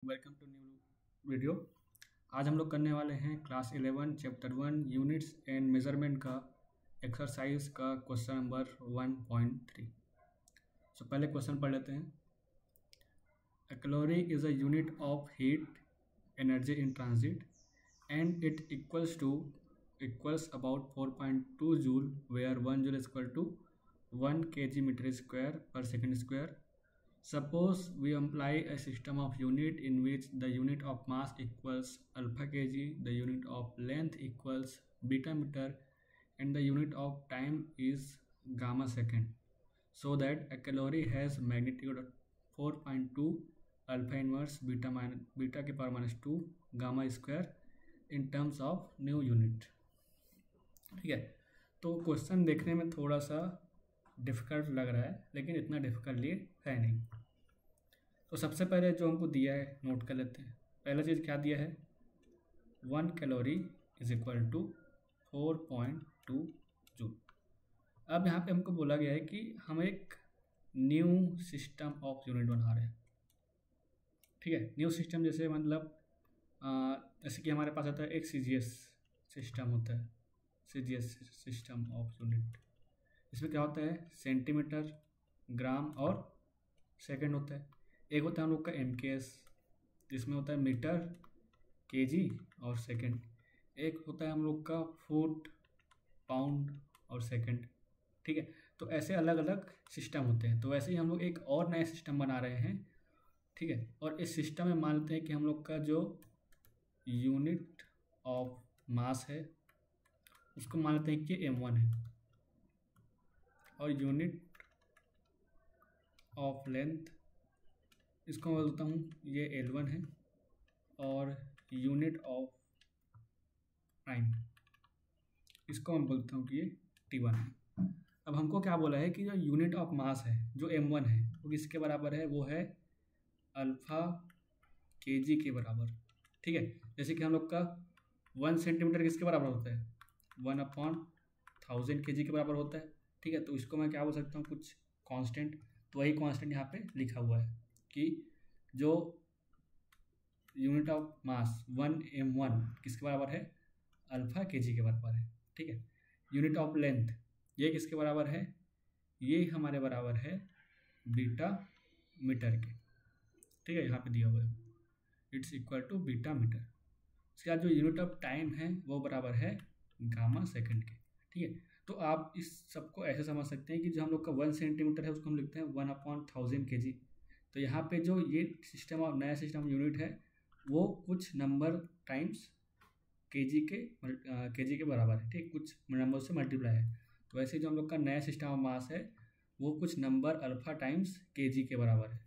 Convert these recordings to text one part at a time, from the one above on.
Welcome to new video. आज हम लोग करने वाले हैं class 11 chapter 1 units and measurement का एक्सरसाइज का क्वेश्चन नंबर 1.3। पहले क्वेश्चन पढ़ लेते हैं। A calorie is a unit of heat energy in transit and it equals about 4.2 joule, where 1 joule is equal to 1 kg meter square per second square. Suppose we apply a system of unit in which the unit of mass equals alpha kg, the unit of length equals beta meter, and the unit of time is gamma second, so that a calorie has magnitude 4.2 alpha inverse beta के power -2 gamma square in terms of new unit. ठीक है, तो question देखने में थोड़ा सा difficult लग रहा है, लेकिन इतना डिफ़िकल्टली है नहीं। तो सबसे पहले जो हमको दिया है नोट कर लेते हैं। पहला चीज़ क्या दिया है, 1 calorie is equal to 4.2 joule. अब यहाँ पे हमको बोला गया है कि हम एक न्यू सिस्टम ऑफ यूनिट बना रहे हैं। ठीक है, न्यू सिस्टम जैसे मतलब जैसे कि हमारे पास होता है एक CGS सिस्टम होता है, CGS सिस्टम ऑफ यूनिट। इसमें क्या होता है, सेंटीमीटर, ग्राम और सेकंड होता है। एक होता है हम लोग का MKS, जिसमें होता है मीटर, केजी और सेकंड। एक होता है हम लोग का फुट, पाउंड और सेकंड। ठीक है, तो ऐसे अलग अलग सिस्टम होते हैं। तो वैसे ही हम लोग एक और नया सिस्टम बना रहे हैं। ठीक है, और इस सिस्टम में मानते हैं कि हम लोग का जो यूनिट ऑफ मास है उसको मानते हैं कि M1 है, और यूनिट ऑफ लेंथ इसको मैं बोलता हूँ ये L1 है, और यूनिट ऑफ टाइम इसको मैं बोलता हूँ कि ये T1 है। अब हमको क्या बोला है कि जो यूनिट ऑफ मास है जो M1 है वो किसके बराबर है, वो है अल्फ़ा केजी के बराबर। ठीक है, जैसे कि हम लोग का 1 सेंटीमीटर किसके बराबर होता है, 1/1000 kg के बराबर होता है। ठीक है, तो इसको मैं क्या बोल सकता हूँ, कुछ कांस्टेंट। तो वही कांस्टेंट यहाँ पे लिखा हुआ है कि जो यूनिट ऑफ मास 1m1 किसके बराबर है, अल्फ़ा केजी के बराबर है। ठीक है, यूनिट ऑफ लेंथ ये किसके बराबर है, ये हमारे बराबर है बीटा मीटर के। ठीक है, यहाँ पे दिया हुआ है it's equal to beta metre. इसके बाद जो यूनिट ऑफ टाइम है वो बराबर है गामा सेकंड के। ठीक है, तो आप इस सबको ऐसे समझ सकते हैं कि जो हम लोग का 1 सेंटीमीटर है उसको हम लिखते हैं 1/1000 kg। तो यहाँ पे जो ये सिस्टम ऑफ नया सिस्टम यूनिट है वो कुछ नंबर टाइम्स केजी के बराबर है। ठीक, कुछ नंबर से मल्टीप्लाई है। तो वैसे जो हम लोग का नया सिस्टम ऑफ मास है वो कुछ नंबर अल्फ़ा टाइम्स केजी के बराबर है।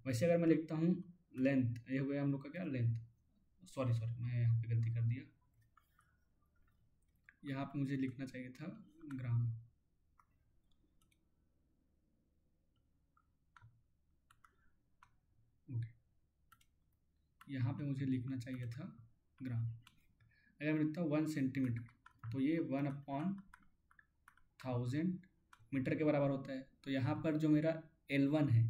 वैसे अगर मैं लिखता हूँ लेंथ, ये हो गया हम लोग का क्या लेंथ, सॉरी मैं यहाँ पे गलती कर दिया, यहाँ पे मुझे लिखना चाहिए था ग्राम। ओके, यहाँ पे मुझे लिखना चाहिए था ग्राम। अगर मैं लिखता हूँ 1 सेंटीमीटर तो ये 1/1000 मीटर के बराबर होता है। तो यहाँ पर जो मेरा L1 है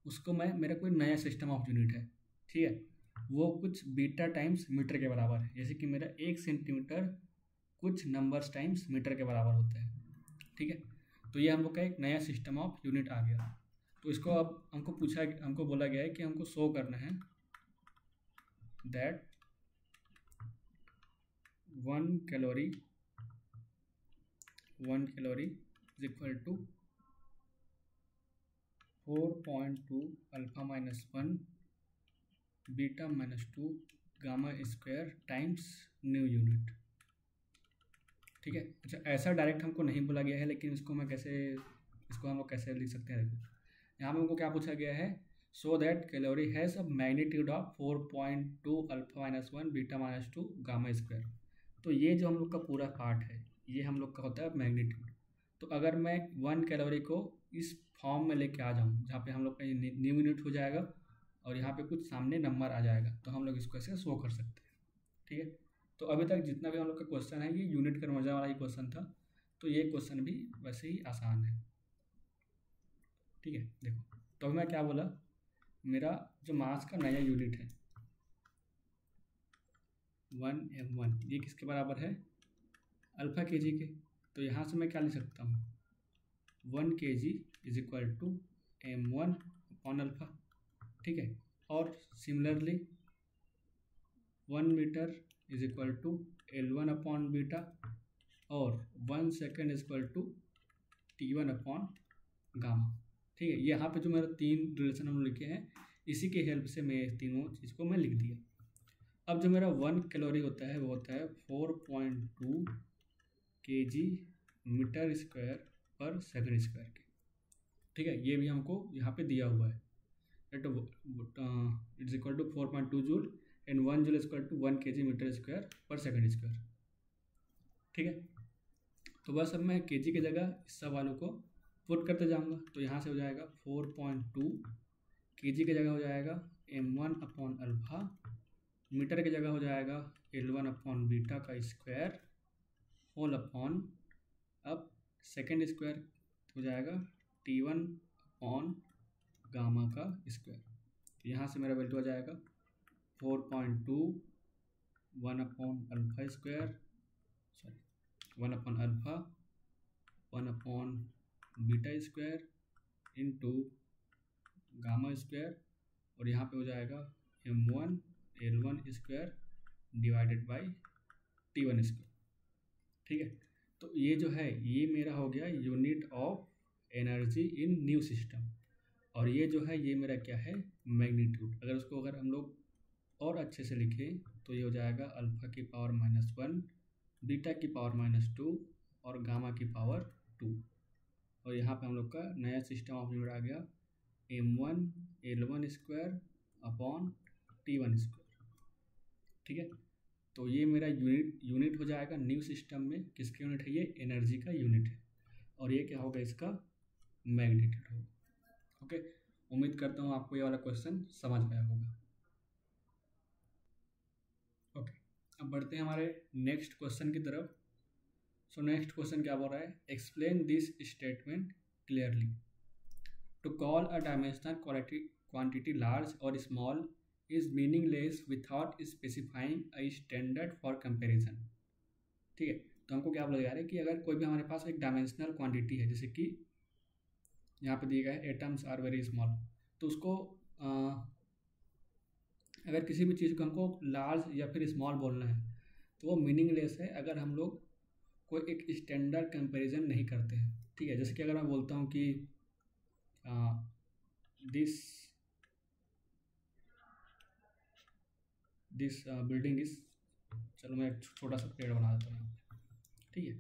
उसको मेरा कोई नया सिस्टम ऑफ यूनिट है। ठीक है, वो कुछ बीटा टाइम्स मीटर के बराबर है। जैसे कि मेरा 1 सेंटीमीटर कुछ नंबर्स टाइम्स मीटर के बराबर होता है। ठीक है, तो ये हम लोग का एक नया सिस्टम ऑफ यूनिट आ गया। तो इसको अब हमको बोला गया है कि हमको शो करना है that 1 calorie is equal to 4.2 alpha -1 beta -2 gamma square times new unit. ठीक है, अच्छा ऐसा डायरेक्ट हमको नहीं बोला गया है, लेकिन इसको हम लोग कैसे लिख सकते हैं। देखो यहाँ पे हमको क्या पूछा गया है, so that calorie has a magnitude of 4.2 alpha -1 beta -2 gamma square. तो ये जो हम लोग का पूरा पार्ट है ये हम लोग का होता है मैग्नीट्यूड। तो अगर मैं 1 कैलोरी को इस फॉर्म में लेके आ जाऊँ जहाँ पे हम लोग का न्यू यूनिट हो जाएगा और यहाँ पे कुछ सामने नंबर आ जाएगा, तो हम लोग इसको ऐसे शो कर सकते हैं। ठीक है, तो अभी तक जितना भी हम लोग का क्वेश्चन है ये यूनिट कन्वर्जन वाला ही क्वेश्चन था, तो ये क्वेश्चन भी वैसे ही आसान है। ठीक है, देखो तो मैं क्या बोला, मेरा जो मास का नया यूनिट है 1m1, ये किसके बराबर है? अल्फ़ा kg के। तो यहाँ से मैं क्या लिख सकता हूँ? 1 kg is equal to m1 upon alpha, ठीक है। और similarly 1 metre is equal to L1 upon beta, और 1 second is equal to T1 upon gamma, ठीक है। यहाँ पे जो मेरा 3 रिलेशन हम लिखे हैं, इसी के हेल्प से मैं तीनों चीज़ को मैं लिख दिया। अब जो मेरा 1 कैलोरी होता है वो होता है 4.2 kg metre square per second square के, ठीक है। ये भी हमको यहाँ पे दिया हुआ है, it's equal to 4.2 joule and 1 joule equal to 1 kg metre square per second square, ठीक है। तो बस अब मैं kg की जगह इस सब वालों को पुट करते जाऊँगा। तो यहाँ से हो जाएगा 4.2 kg की जगह हो जाएगा m1 अपॉन अल्फ़ा, मीटर की जगह हो जाएगा L1 अपॉन बीटा का स्क्वायर होल अपॉन, अब सेकेंड स्क्वायर हो जाएगा T1 अपॉन गामा का स्क्वायर। तो यहाँ से मेरा वैल्यू आ जाएगा 4.2 1 upon alpha square, sorry 1 upon alpha 1 upon beta square into gamma square, और यहाँ पे हो जाएगा m1 L1 square divided by T1 square, ठीक है। तो ये जो है ये मेरा हो गया unit of energy in new system, और ये जो है ये मेरा क्या है? मैग्नीट्यूड। अगर हम लोग और अच्छे से लिखें तो ये हो जाएगा अल्फ़ा की पावर -1, बीटा की पावर -2 और गामा की पावर 2, और यहाँ पे हम लोग का नया सिस्टम ऑफ यूनिट आ गया m1 L1 square upon T1 square, ठीक है। तो ये मेरा यूनिट हो जाएगा न्यू सिस्टम में। किसका यूनिट है? ये एनर्जी का यूनिट है, और ये क्या होगा? इसका मैग्नीट्यूड होगा। ओके, उम्मीद करता हूँ आपको ये वाला क्वेश्चन समझ आया होगा। ओके, अब बढ़ते हैं हमारे नेक्स्ट क्वेश्चन की तरफ। सो नेक्स्ट क्वेश्चन क्या बोल रहा है? Explain this statement clearly. To call a dimensional quantity large और small is meaningless without specifying a standard for comparison, ठीक है। तो हमको क्या बोला जा रहा है कि अगर कोई भी हमारे पास एक डायमेंशनल क्वांटिटी है, जैसे कि यहाँ पे दिया गया है एटम्स आर वेरी स्मॉल, तो उसको अगर किसी भी चीज़ को हमको लार्ज या फिर स्मॉल बोलना है तो वो मीनिंगलेस है अगर हम लोग कोई एक स्टैंडर्ड कंपैरिजन नहीं करते हैं, ठीक है। जैसे कि अगर मैं बोलता हूँ कि दिस बिल्डिंग इज, चलो मैं एक छोटा सा पेड़ बना देता हूँ, ठीक है।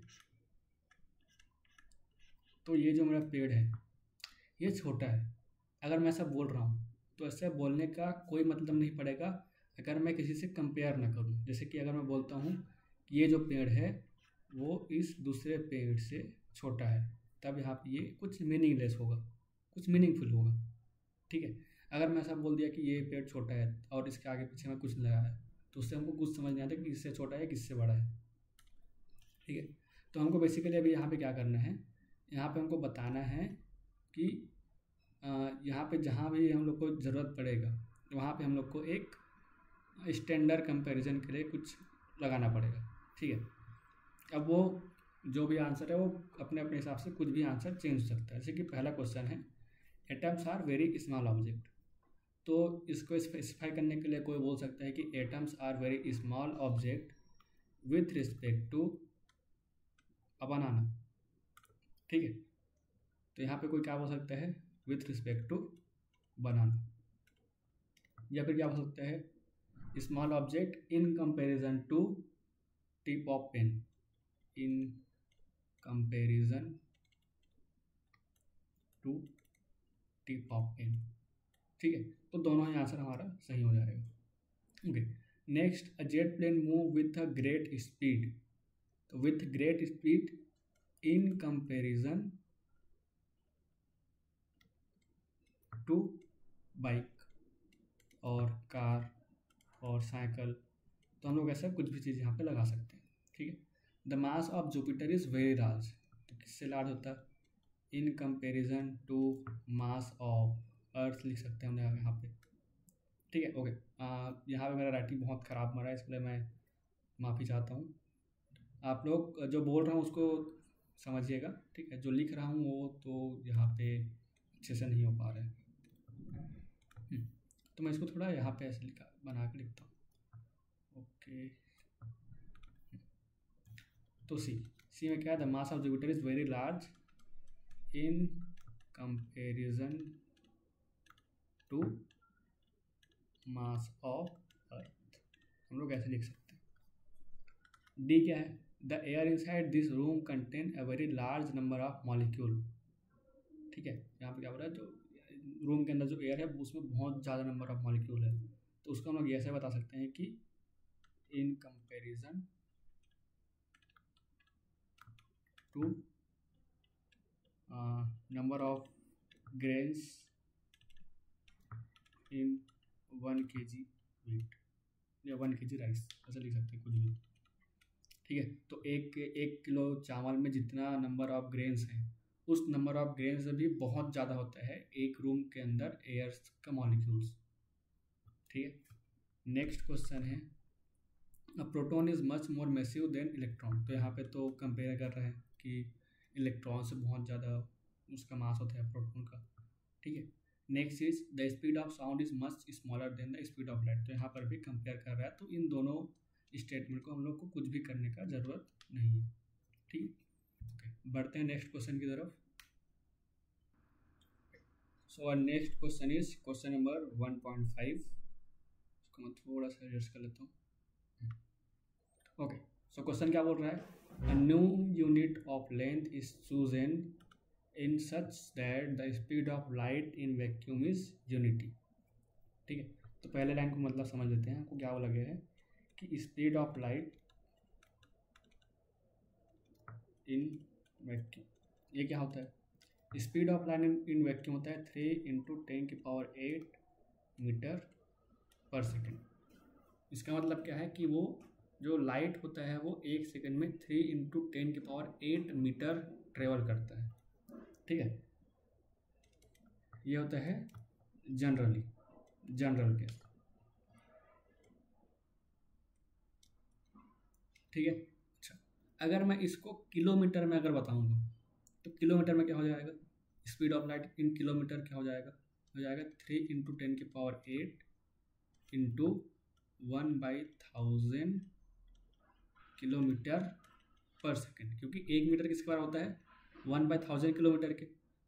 तो ये जो मेरा पेड़ है ये छोटा है। अगर मैं ऐसा बोल रहा हूँ तो ऐसे बोलने का कोई मतलब नहीं पड़ेगा अगर मैं किसी से कंपेयर ना करूँ। जैसे कि अगर मैं बोलता हूँ कि ये जो पेड़ है वो इस दूसरे पेड़ से छोटा है, तब यहाँ पे ये कुछ मीनिंगलेस होगा, कुछ मीनिंगफुल होगा, ठीक है। अगर मैं ऐसा बोल दिया कि ये पेड़ छोटा है और इसके आगे पीछे में कुछ लगा है, तो उससे हमको कुछ समझ नहीं आता कि किससे छोटा है किससे बड़ा है, ठीक है। तो हमको बेसिकली अभी यहाँ पे क्या करना है? यहाँ पे हमको बताना है कि यहाँ पे जहाँ भी हम लोग को ज़रूरत पड़ेगा वहाँ पे हम लोग को एक स्टैंडर्ड कंपैरिजन के लिए कुछ लगाना पड़ेगा, ठीक है। अब वो जो भी आंसर है वो अपने अपने हिसाब से कुछ भी आंसर चेंज हो सकता है। जैसे कि पहला क्वेश्चन है atoms are very small object, तो इसको स्पेसिफाई करने के लिए कोई बोल सकता है कि atoms are very small object with respect to a banana, ठीक है। तो यहाँ पे कोई क्या बोल सकता है? विथ रिस्पेक्ट टू बनाना, या फिर क्या बोल सकता है? Small object in comparison to tip of pen, in comparison to tip of pen, ठीक है। तो दोनों ही आंसर हमारा सही हो जाएगा। Okay, next, a jet plane move with a great speed, तो with great speed in comparison to bike और कार और साइकिल, तो हम लोग ऐसा कुछ भी चीज़ यहाँ पे लगा सकते हैं, ठीक है। The mass of Jupiter is very large, तो किससे लार्ज होता है? In comparison to mass of earth लिख सकते हैं हम यहाँ पे, ठीक है, ओके। यहाँ पे मेरा राइटिंग बहुत ख़राब मरा है, इसलिए मैं माफ़ी चाहता हूँ। आप लोग जो बोल रहा हूँ उसको समझिएगा, ठीक है। जो लिख रहा हूँ वो तो यहाँ पे अच्छे से नहीं हो पा रहा है। तो मैं इसको थोड़ा यहाँ पे ऐसे बना के लिखता हूँ। ओके, तो सी में क्या है, the mass of Jupiter is very large in comparison to mass of earth. हम लोग ऐसे लिख सकते हैं। डी क्या है, the air inside this room contain a very large number of molecule. ठीक है, यहाँ पे क्या हो रहा है, जो रूम के अंदर जो एयर है उसमें बहुत ज़्यादा नंबर ऑफ मॉलिक्यूल है, तो उसको हम लोग ऐसे बता सकते हैं कि in comparison to number of grains in 1 kg wheat या 1 kg राइस, ऐसा लिख सकते हैं कुछ भी। ठीक है, तो एक किलो चावल में जितना नंबर ऑफ ग्रेन्स हैं, उस नंबर ऑफ ग्रेन्स से भी बहुत ज़्यादा होता है एक रूम के अंदर एयर का मॉलिक्यूल्स। ठीक है, नेक्स्ट क्वेश्चन है, proton is much more massive than electron. तो यहाँ पे तो कंपेयर कर रहे हैं कि इलेक्ट्रॉन से बहुत ज़्यादा उसका मास होता है प्रोटॉन का। ठीक है, next is the speed of sound is much smaller than the speed of light. तो यहाँ पर भी कंपेयर कर रहा है, तो इन दोनों स्टेटमेंट को हम लोग को कुछ भी करने का ज़रूरत नहीं है। ठीक, ओके, बढ़ते हैं नेक्स्ट क्वेश्चन की तरफ। So our next question is question number 1.5। इसको मैं थोड़ा सा एडजस्ट कर लेता हूँ। ओके, सो क्वेश्चन क्या बोल रहा है, a new unit of length is chosen in such that the speed of light in vacuum is unity. ठीक है, तो पहले लाइन को मतलब समझ लेते हैं, आपको क्या बोला गया है कि speed of light in vacuum, ये क्या होता है, speed of light in vacuum होता है 3 × 10⁸ मीटर पर सेकेंड। इसका मतलब क्या है कि वो जो लाइट होता है वो 1 सेकेंड में 3 × 10⁸ मीटर ट्रेवल करता है। ठीक है, ये होता है जनरल केस। ठीक है, अच्छा, अगर मैं इसको किलोमीटर में अगर बताऊंगा तो किलोमीटर में क्या हो जाएगा, speed of light in kilometre क्या हो जाएगा 3 × 10⁸ इंटू 1/1000 किलोमीटर पर सेकेंड, क्योंकि 1 मीटर किसके बराबर होता है 1/1000 किलोमीटर के।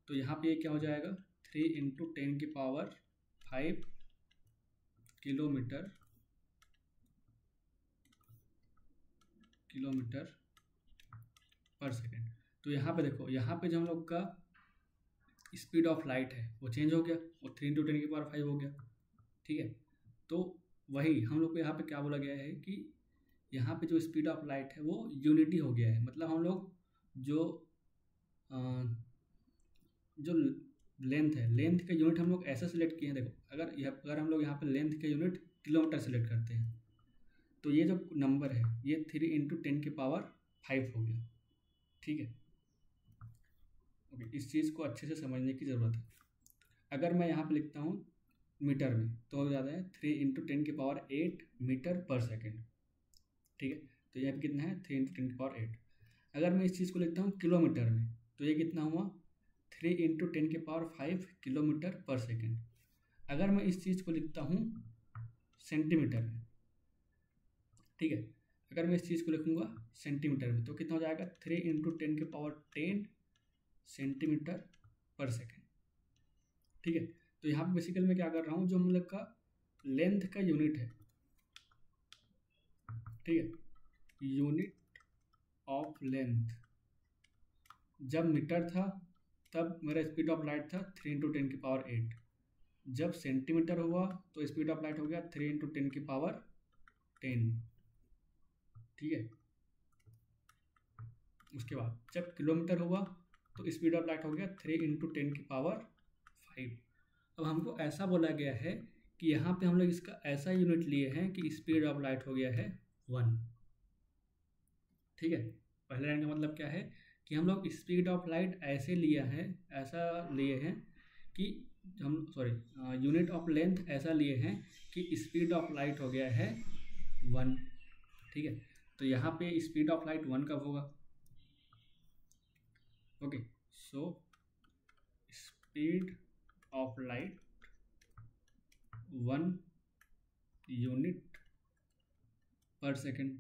तो यहाँ पे ये क्या हो जाएगा 3 × 10⁵ किलोमीटर पर सेकेंड। तो यहाँ पे देखो, यहाँ पे जो हम लोग का स्पीड ऑफ लाइट है वो चेंज हो गया, वो 3 × 10⁵ हो गया। ठीक है, तो वही हम लोग को यहाँ पे क्या बोला गया है कि यहाँ पे जो स्पीड ऑफ लाइट है वो यूनिटी हो गया है। मतलब हम लोग जो लेंथ है, लेंथ का यूनिट हम लोग ऐसा सिलेक्ट किए हैं। देखो, अगर हम लोग यहाँ पे लेंथ का यूनिट किलोमीटर सेलेक्ट करते हैं तो ये जो नंबर है ये 3 × 10⁵ हो गया। ठीक है, ओके, इस चीज़ को अच्छे से समझने की ज़रूरत है। अगर मैं यहाँ पे लिखता हूँ मीटर में तो हो जाता है 3 × 10⁸ मीटर पर सेकेंड। ठीक है, तो यहाँ पे कितना है 3 × 10⁸। अगर मैं इस चीज़ को लिखता हूँ किलोमीटर में तो ये कितना हुआ 3 × 10⁵ किलोमीटर पर सेकेंड। अगर मैं इस चीज़ को लिखता हूँ सेंटीमीटर में, ठीक है, अगर मैं इस चीज़ को लिखूँगा सेंटीमीटर में तो कितना हो जाएगा 3 × 10⁻10 सेंटीमीटर पर सेकेंड। ठीक है, तो यहाँ पे बेसिकली मैं क्या कर रहा हूँ, जो हम लोग का लेंथ का यूनिट है, ठीक है, यूनिट ऑफ लेंथ जब मीटर था तब मेरा स्पीड ऑफ लाइट था 3 × 10⁸। जब सेंटीमीटर हुआ तो स्पीड ऑफ लाइट हो गया 3 × 10⁻10। ठीक है, उसके बाद जब किलोमीटर हुआ तो स्पीड ऑफ लाइट हो गया 3 × 10⁵। अब हमको ऐसा बोला गया है कि यहाँ पे हम लोग इसका ऐसा यूनिट लिए हैं कि स्पीड ऑफ लाइट हो गया है 1। ठीक है, पहले लाइन का मतलब क्या है कि हम लोग स्पीड ऑफ लाइट ऐसे लिए हैं कि हम सॉरी यूनिट ऑफ लेंथ ऐसा लिए हैं कि स्पीड ऑफ लाइट हो गया है 1, ठीक है। तो यहाँ पे स्पीड ऑफ लाइट 1 कब होगा? Okay, so speed of light 1 unit per second,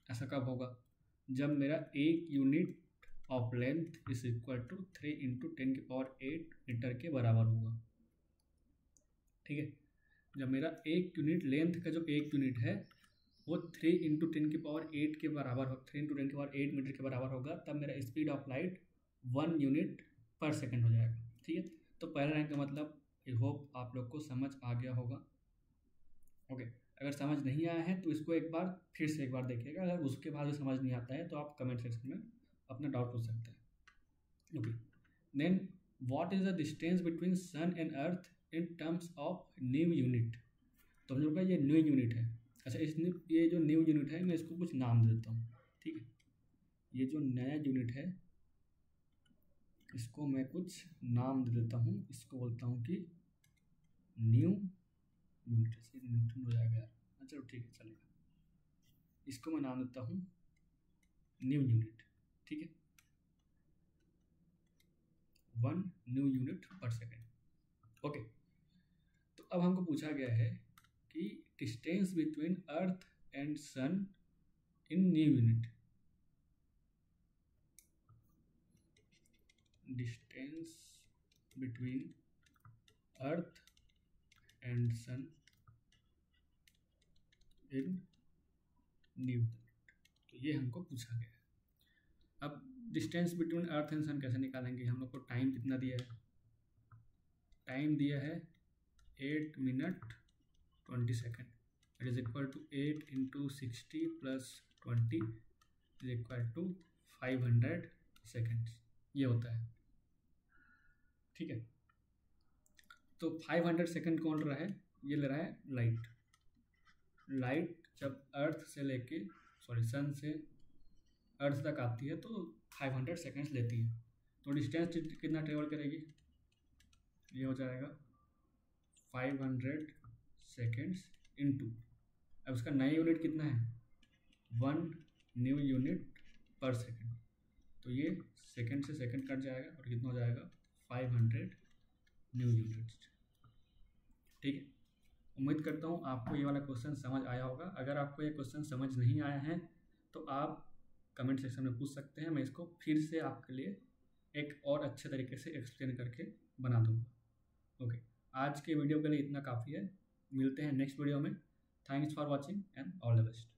ऐसा कब होगा? जब मेरा 1 unit of length is equal to 3 into 10⁸ metre के बराबर होगा, ठीक है। जब मेरा 1 यूनिट लेंथ का जो 1 यूनिट है वो 3 इंटू 10⁸ के बराबर हो, 3 इंटू 10⁸ मीटर के बराबर होगा, तब मेरा speed of light 1 unit per second हो जाएगा, ठीक है। तो पहला रैंक का मतलब आई होप आप लोग को समझ आ गया होगा। ओके, अगर समझ नहीं आया है तो इसको एक बार फिर से एक बार देखिएगा, अगर उसके बाद भी समझ नहीं आता है तो आप कमेंट सेक्शन में अपना डाउट पूछ सकते हैं। Okay, then what is the distance between sun and earth in terms of new unit? तो हम लोग का ये न्यू यूनिट है। अच्छा, ये जो न्यू यूनिट है मैं इसको कुछ नाम दे देता हूँ, ठीक है। ये जो नया यूनिट है इसको मैं कुछ नाम दे देता हूँ, इसको बोलता हूँ कि न्यू यूनिट, न्यूटन हो जाएगा यार, चलो ठीक है चलेगा। इसको मैं नाम देता हूँ न्यू यूनिट, ठीक है, 1 new unit per second. Okay, तो अब हमको पूछा गया है कि distance between earth and sun in new unit, distance between earth and sun in new unit, तो ये हमको पूछा गया है। अब distance between earth and sun कैसे निकालेंगे? हम लोग को टाइम कितना दिया है? टाइम दिया है 8 minute 20 second, it is equal to 8 into 60 plus 20 is equal to 500 seconds, ये होता है, ठीक है। तो 500 सेकेंड कौन रहा है? ये ले रहा है लाइट। लाइट जब अर्थ से लेके सन से अर्थ तक आती है तो 500 सेकेंड्स लेती है। तो डिस्टेंस कितना ट्रेवल करेगी? ये हो जाएगा 500 सेकेंड्स इनटू, अब इसका नया यूनिट कितना है? 1 न्यू यूनिट पर सेकेंड, तो ये सेकेंड से सेकेंड कट जाएगा और कितना हो जाएगा? 500 न्यू यूनिट्स, ठीक है। उम्मीद करता हूँ आपको ये वाला क्वेश्चन समझ आया होगा। अगर आपको ये क्वेश्चन समझ नहीं आया है तो आप कमेंट सेक्शन में पूछ सकते हैं, मैं इसको फिर से आपके लिए एक और अच्छे तरीके से एक्सप्लेन करके बना दूँगा। ओके, आज के वीडियो के लिए इतना काफ़ी है, मिलते हैं नेक्स्ट वीडियो में। Thanks for watching and all the best.